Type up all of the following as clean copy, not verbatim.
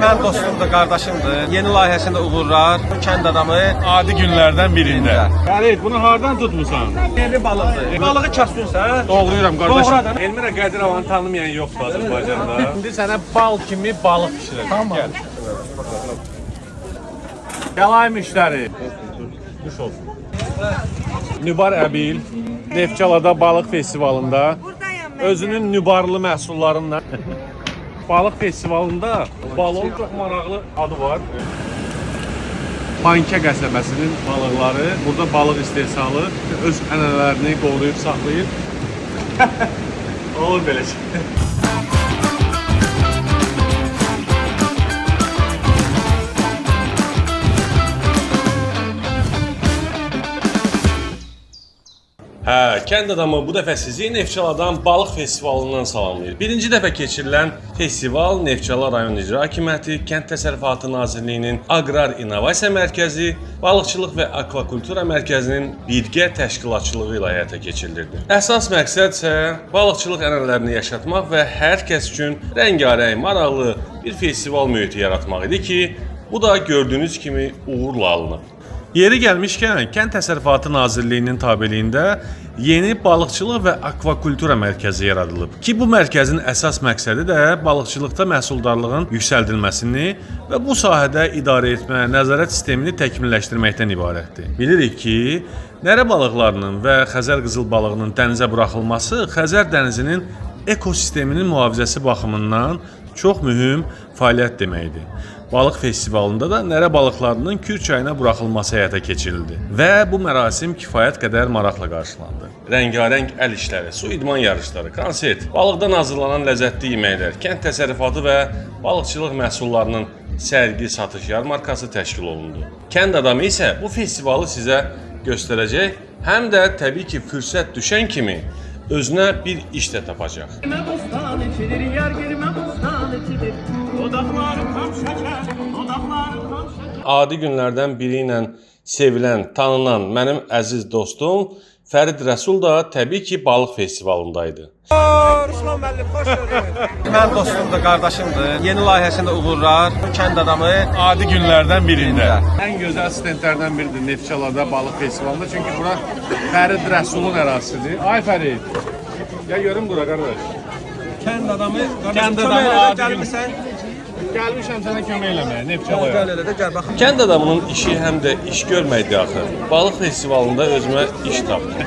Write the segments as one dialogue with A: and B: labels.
A: Mənim dostumdur, qardaşımdır. Yeni layihəsində uğurlar. Kənd adamı
B: Adi günlərdən birində.
A: birində.
B: Xəlid, bunu hardan tutmusan?
A: Yerli balıqdır. Balığı kəsdinsə,
B: Doğruyuram qardaşım.
A: Doğradan.
B: Elmira Qədirovanı tanımayan yoxdur Azərbaycanda. İndi sənə bal kimi balıq bişirəcəm.
A: Tamam.
B: Gəl. Gəlay müştəri. Duş olsun. Nübar Əbil Neftçalada balıq festivalında özünün nübarlı məhsullarından balıq festivalında balon çox maraqlı adı var. Pankə qəsəbəsinin balıqları burada balıq istehsalı öz ənənələrini qoruyub saxlayır. Olur belə şey. Hə, kənd adamı bu dəfə sizi Neftçaladan balıq festivalından salamlayır. Birinci dəfə keçirilən festival Neftçala rayon icra hakimiyyəti, Kənd Təsərrüfatı Nazirliyinin Aqrar İnnovasiya Mərkəzi, Balıqçılıq və Akvakultura Mərkəzinin birgə təşkilatçılığı ilə həyata keçirilirdi. Əsas məqsəd isə balıqçılıq ənənələrini yaşatmaq və hər kəs üçün rəngarəng, maraqlı bir festival mühiti yaratmaq idi ki, bu da gördüyünüz kimi uğurla alınıb. Yeri gəlmişkən, Kənd Təsərrüfatı Nazirliyinin tabeliyində yeni balıqçılıq və akvakultura mərkəzi yaradılıb ki, bu mərkəzin əsas məqsədi də balıqçılıqda məhsuldarlığın yüksəldilməsini və bu sahədə idarə etmə, nəzarət sistemini təkmilləşdirməkdən ibarətdir. Bilirik ki, nərə balıqlarının və Xəzər qızıl balığının dənizə buraxılması Xəzər dənizinin ekosisteminin mühafizəsi baxımından çox mühüm fəaliyyət deməkdir. Balıq festivalında da nərə balıqlarının Kür çayına buraxılması həyata keçirildi və bu mərasim kifayət qədər maraqla qarşılandı. Rəngarəng əl işləri, su idman yarışları, konsert, balıqdan hazırlanan ləzzətli yeməklər, kənd təsərrüfatı və balıqçılıq məhsullarının sərgi satış yarmarkası təşkil olundu. Kənd adamı isə bu festivalı sizə göstərəcək, həm də təbii ki, fürsət düşən kimi özünə bir iş də tapacaq. Adi günlərdən biri ilə sevilən, tanınan mənim əziz dostum Fərid Rəsul da təbii ki, balıq festivalındaydı.
A: Ruslan müəllim, xoş gördük. Mənim dostumdur, qardaşımdır. Yeni layihəsində uğurlar. Kənd adamı
B: Adi günlərdən birində. Ən gözəl assistentlərdən biridir Neftçalada balıq festivalında. Çünki bura Fərid Rəsulun ərazisidir. Ay Fərid, gəl görüm bura qardaş.
A: kənd adamı,
B: Kənd adamı adi gün.
A: gəlmirsən?
B: Gəlmişəm sənə kömək eləməyə, Neftçalaya.
A: Gəl elə də gəl baxım.
B: Kənd adamının işi həm də iş görməkdir axı. Balıq festivalında özümə iş tapdım.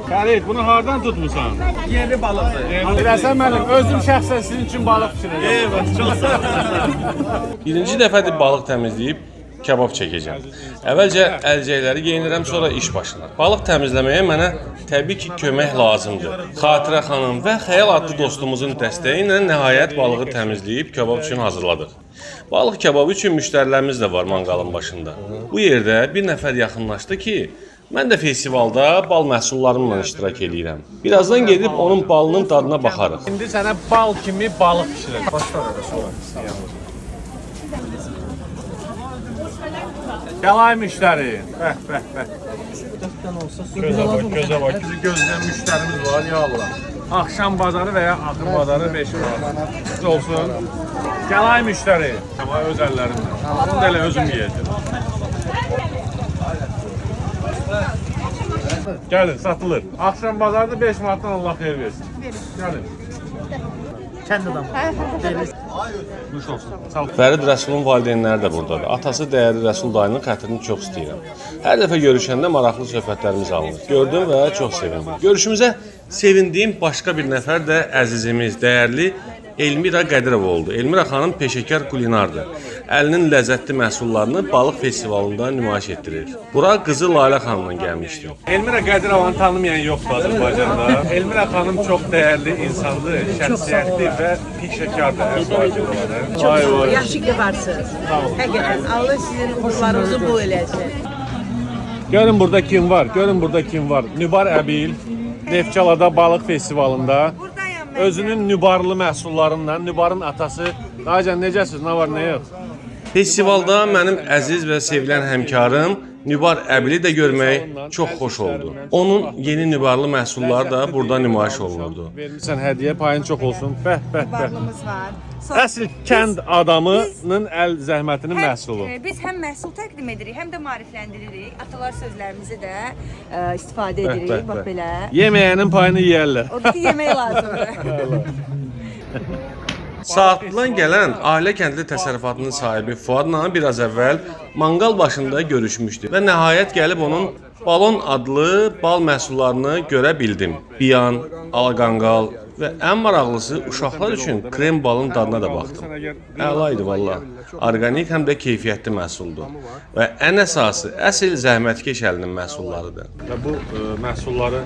B: Fərid, bunu hardan tutmusan?
A: Yerli balıqdır.
B: Biləsən mənim, özüm şəxsən sizin üçün balıq pişirəcəm.
A: Eyvah, çox sağ ol.
B: Birinci dəfədir balıq təmizləyib kabab çəkəcəm. Əvvəlcə əlcəkləri geyinirəm, sonra iş başlanır. Balıq təmizləməyə mənə təbii ki, kömək lazımdır. Xatirə xanım və Xəyal adlı dostumuzun dəstəyi ilə nəhayət balığı təmizləyib kabab üçün hazırladıq. Balıq kababı üçün müştərilərimiz də var manqalın başında. Bu yerdə bir nəfər yaxınlaşdı ki, mən də festivalda bal məhsullarımla iştirak edirəm. Birazdan gedib onun balının dadına baxarıq. İndi sənə bal kimi balıq bişirəcəm. Gəlay müştəri. Bəh. Gözə bax. Bizi gözləyən müştərimiz var, ya Allah. Axşam bazarı və ya axır bazarı 5 manat olsun. Gəlay müştəri. Amma öz əllərimlə. Bunu da elə özüm yeyəcəm. Gəlin, satılır. Axşam bazarda 5 manatdan Allah xeyir versin. Gəlin.
C: Kənd adamı.
B: Nuş olsun. Fərid Rəsulun valideynləri də buradadır. Atası dəyərli Rəsul dayının xətrini çox istəyirəm. Hər dəfə görüşəndə maraqlı söhbətlərimiz alınır. Gördüm və çox sevindim. Görüşümüzə sevindiyim başqa bir nəfər də əzizimiz, dəyərli Elmira Qədirova oldu. Elmira xanım peşəkar kulinardır. Əlinin ləzzətli məhsullarını balıq festivalında nümayiş etdirir. Bura qızı Lalə xanımla gəlmişdi. Elmira Qədirovanı tanımayan yoxdur Azərbaycanda. Elmira xanım çox dəyərli insandır, şəxsiyyətli və peşəkardır.
C: Çok yaxşı ki varsınız. Həqiqətən Allah sizin uğurlarınızı bu eləsin.
B: Görün burada kim var, görün burada kim var. Nübar Əbil Neftçalada balıq festivalında özünün nübarlı məhsullarından, Nübarın atası. Dayıcan, necəsiz, nə var, nə yox? Festivalda mənim əziz və sevilən həmkarım Nübar Əbili də görmək çox xoş oldu. Onun yeni nübarlı məhsulları da burada nümayiş olunurdu.
D: Vermirsən hədiyyə, payın çox olsun. Bəh, bəh, bəh.
E: Varlığımız var.
D: Əsl kənd adamının əl zəhmətinin məhsulu.
E: Biz həm məhsul təqdim edirik, həm də maarifləndiririk. Atalar sözlərimizi də istifadə edirik, bax belə.
D: Yeməyənin payını yeyərlər.
E: Oradakı yemək lazımdır.
B: Saatlıdan gələn ailə kəndli təsərrüfatının sahibi Fuadla biraz əvvəl manqal başında görüşmüşdü və nəhayət gəlib onun Balon adlı bal məhsullarını görə bildim. Biyan, alaqanqal və ən maraqlısı uşaqlar üçün krem balın dadına da baxdım. Əla idi valla. Orqanik həm də keyfiyyətli məhsuldur. Və ən əsası əsl zəhmətkeş əlinin məhsullarıdır.
D: Və bu məhsulları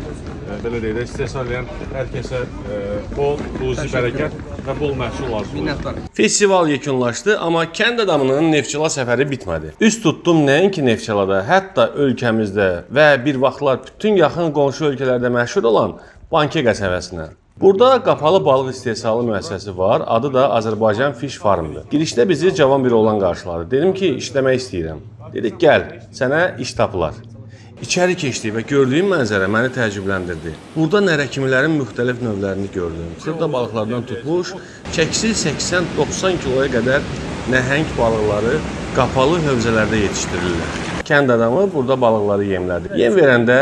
D: belə deyək də istehsal edən hər kəsə bol ruzi bərəkət və bol məhsul lazımdır.
B: Festival yekunlaşdı, amma kənd adamının Neftçala səfəri bitmədi. Üst tutdum nəinki Neftçalada, hətta ölkəmizdə və bir vaxtlar bütün yaxın qonşu ölkələrdə məşhur olan Bankə qəsəbəsinə. Burada qapalı balıq istehsalı müəssisəsi var, adı da Azərbaycan Fish Farmdır. Girişdə bizi cavan bir oğlan qarşıladı. Dedim ki, işləmək istəyirəm. Dedik, gəl, sənə iş tapılar. İçəri keçdik və gördüyüm mənzərə məni təəccübləndirdi. Burada nərəkimilərin müxtəlif növlərini gördüm. Xırda balıqlardan tutmuş, çəkisi 80-90 kiloya qədər nəhəng balıqları qapalı hövzələrdə yetişdirirlər. Kənd adamı burada balıqları yemlədir. Yem verəndə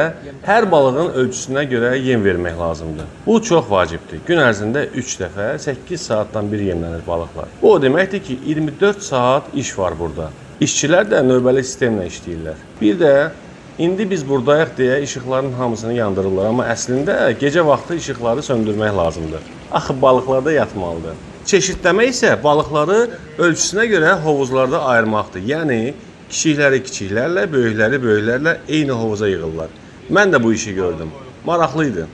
B: hər balığın ölçüsünə görə yem vermək lazımdır. Bu çox vacibdir. Gün ərzində 3 dəfə 8 saatdan bir yemlənir balıqlar. Bu o deməkdir ki, 24 saat iş var burada. İşçilər də növbəli sistemlə işləyirlər. Bir də indi biz buradayıq deyə işıqların hamısını yandırırlar, amma əslində gecə vaxtı işıqları söndürmək lazımdır. Axı balıqlar da yatmalıdır. Çeşidləmə isə balıqları ölçüsünə görə hovuzlarda ayırmaqdır. Yəni kiçikləri kiçiklərlə, böyükləri böyüklərlə eyni hovuza yığırlar. Mən də bu işi gördüm. Maraqlıydı.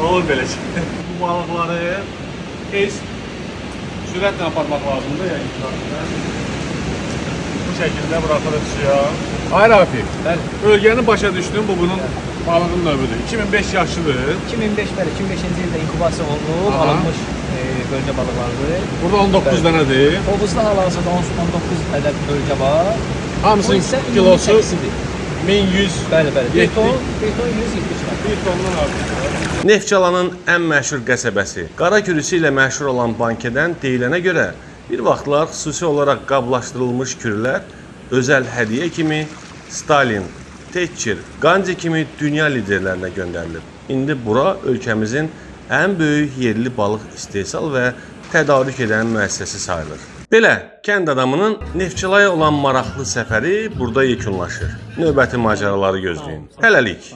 D: Olur belə şey. Bu balıqları tez sürətlə aparmaq lazımdır. Yəni, bu şəkildə buraxırıq suya. Ay Rafiq, bölgəni başa düşdüm, bu bunun balığın növüdür. 2005 yaşlıdır.
F: 2005 bəli, 2005-ci ildə inkubasiya olunub, alınmış bölgə balıqlarıdır.
D: Burada 19 dənədir.
F: Hovuzda hal-hazırda 19 ədəd bölgə var.
D: Hamısının
F: Bu isə
D: kilosu
F: ümumi çəkisidir.
D: 1100.
F: Bəli, bəli.
D: Yetdi.
F: Beton 170 var.
D: Bir tondan artıq.
B: Neftçalanın ən məşhur qəsəbəsi, qara kürüsü ilə məşhur olan Bankədən deyilənə görə bir vaxtlar xüsusi olaraq qablaşdırılmış kürlər özəl hədiyyə kimi Stalin, Thatcher, Gandhi kimi dünya liderlərinə göndərilib. İndi bura ölkəmizin ən böyük yerli balıq istehsal və tədarük edən müəssisəsi sayılır. Belə, kənd adamının Neftçalaya olan maraqlı səfəri burada yekunlaşır. Növbəti macəraları gözləyin. Hələlik.